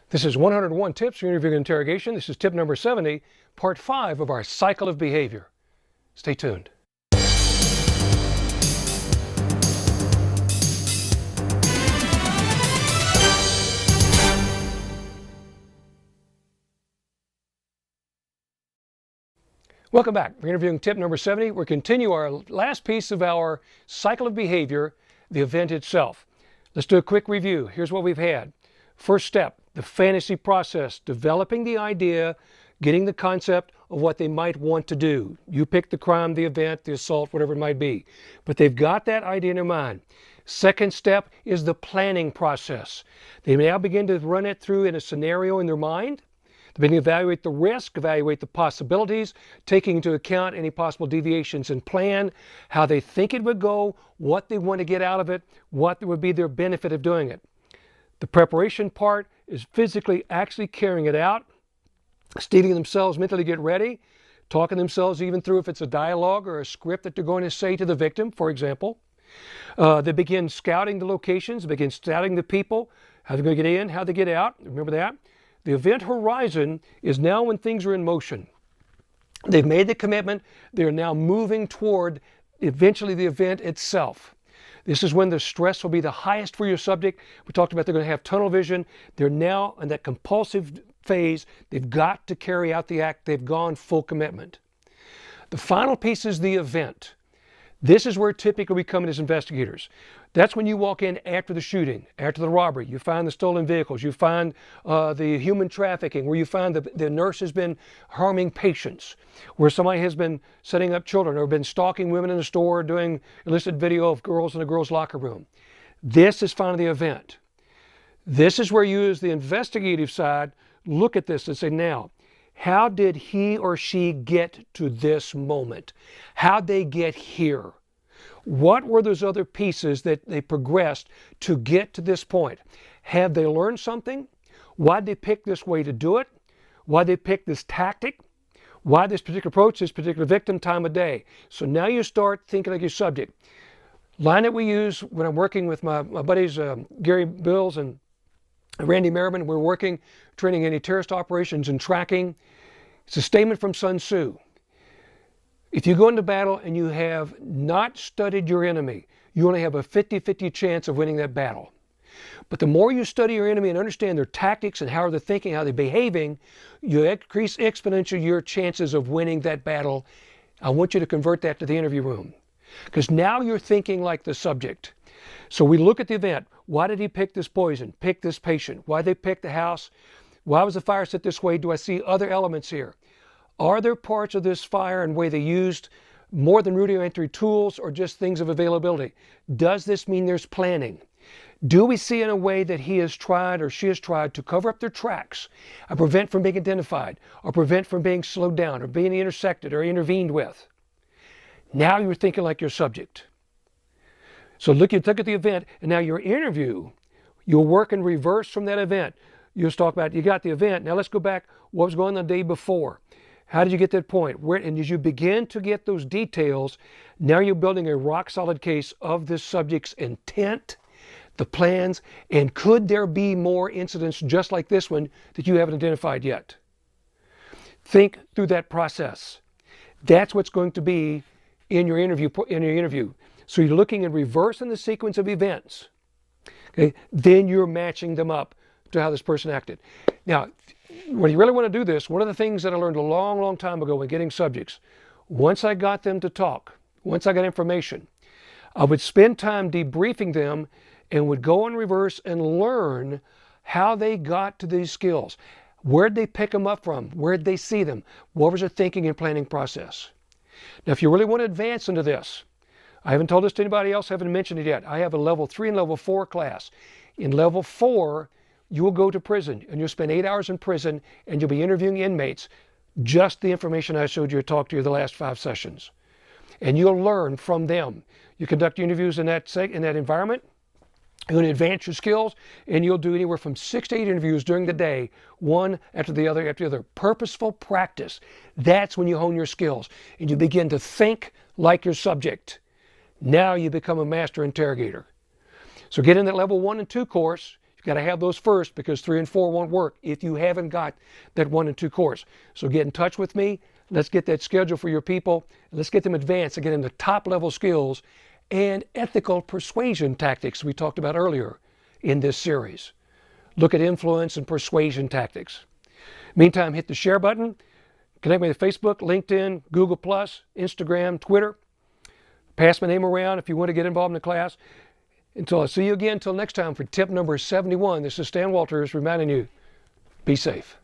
This is 101 Tips for Interviewing Interrogation. This is tip number 70, part 5 of our cycle of behavior. Stay tuned. Welcome back. We're interviewing tip number 70. We'll continue our last piece of our cycle of behavior, the event itself. Let's do a quick review. Here's what we've had. First step, the fantasy process, developing the idea, getting the concept of what they might want to do. You pick the crime, the event, the assault, whatever it might be. But they've got that idea in their mind. Second step is the planning process. They now begin to run it through in a scenario in their mind. They begin to evaluate the risk, evaluate the possibilities, taking into account any possible deviations and plan, how they think it would go, what they want to get out of it, what would be their benefit of doing it. The preparation part is physically actually carrying it out, stealing themselves mentally to get ready, talking themselves even through if it's a dialogue or a script that they're going to say to the victim, for example. They begin scouting the locations, begin scouting the people, how they're going to get in, how they get out. Remember that? The event horizon is now when things are in motion. They've made the commitment. They're now moving toward eventually the event itself. This is when the stress will be the highest for your subject. We talked about they're going to have tunnel vision. They're now in that compulsive phase. They've got to carry out the act. They've gone full commitment. The final piece is the event. This is where typically we come in as investigators. That's when you walk in after the shooting, after the robbery. You find the stolen vehicles. You find the human trafficking, where you find the nurse has been harming patients, where somebody has been setting up children or been stalking women in the store, doing illicit video of girls in a girls' locker room. This is finally the event. This is where you, as the investigative side, look at this and say, now, how did he or she get to this moment? How'd they get here? What were those other pieces that they progressed to get to this point? Have they learned something? Why'd they pick this way to do it? Why'd they pick this tactic? Why this particular approach, this particular victim, time of day? So now you start thinking like your subject. Line that we use when I'm working with my buddies, Gary Bills and Randy Merriman, we're working, training anti-terrorist operations and tracking. It's a statement from Sun Tzu. If you go into battle and you have not studied your enemy, you only have a 50-50 chance of winning that battle. But the more you study your enemy and understand their tactics and how they're thinking, how they're behaving, you increase exponentially your chances of winning that battle. I want you to convert that to the interview room, because now you're thinking like the subject. So we look at the event. Why did he pick this poison, pick this patient? Why did they pick the house? Why was the fire set this way? Do I see other elements here? Are there parts of this fire and way they used more than rudimentary tools or just things of availability? Does this mean there's planning? Do we see in a way that he has tried or she has tried to cover up their tracks, or prevent from being identified, or prevent from being slowed down, or being intersected or intervened with? Now you're thinking like your subject. So look at the event, and now your interview, you'll work in reverse from that event. You'll talk about, you got the event. Now let's go back. What was going on the day before? How did you get that point? And as you begin to get those details, now you're building a rock solid case of this subject's intent, the plans, and could there be more incidents just like this one that you haven't identified yet? Think through that process. That's what's going to be in your interview. So you're looking in reverse in the sequence of events. Okay? Then you're matching them up to how this person acted. Now, when you really want to do this, one of the things that I learned a long, long time ago when getting subjects, once I got them to talk, once I got information, I would spend time debriefing them and would go in reverse and learn how they got to these skills. Where'd they pick them up from? Where'd they see them? What was their thinking and planning process? Now, if you really want to advance into this, I haven't told this to anybody else, I haven't mentioned it yet. I have a level 3 and level 4 class. In level 4, you will go to prison and you'll spend 8 hours in prison and you'll be interviewing inmates, just the information I showed you or talked to you the last 5 sessions. And you'll learn from them. You conduct interviews in that environment. You're going to advance your skills, and you'll do anywhere from 6 to 8 interviews during the day, one after the other after the other. Purposeful practice. That's when you hone your skills and you begin to think like your subject. Now you become a master interrogator. So get in that level 1 and 2 course. You got to have those first, because 3 and 4 won't work if you haven't got that 1 and 2 course. So get in touch with me. Let's get that scheduled for your people. Let's get them advanced and get them the top level skills and ethical persuasion tactics we talked about earlier in this series. Look at influence and persuasion tactics. Meantime, hit the share button. Connect me with Facebook, LinkedIn, Google+, Instagram, Twitter. Pass my name around if you want to get involved in the class. Until I see you again, until next time for tip number 71, this is Stan Walters reminding you, be safe.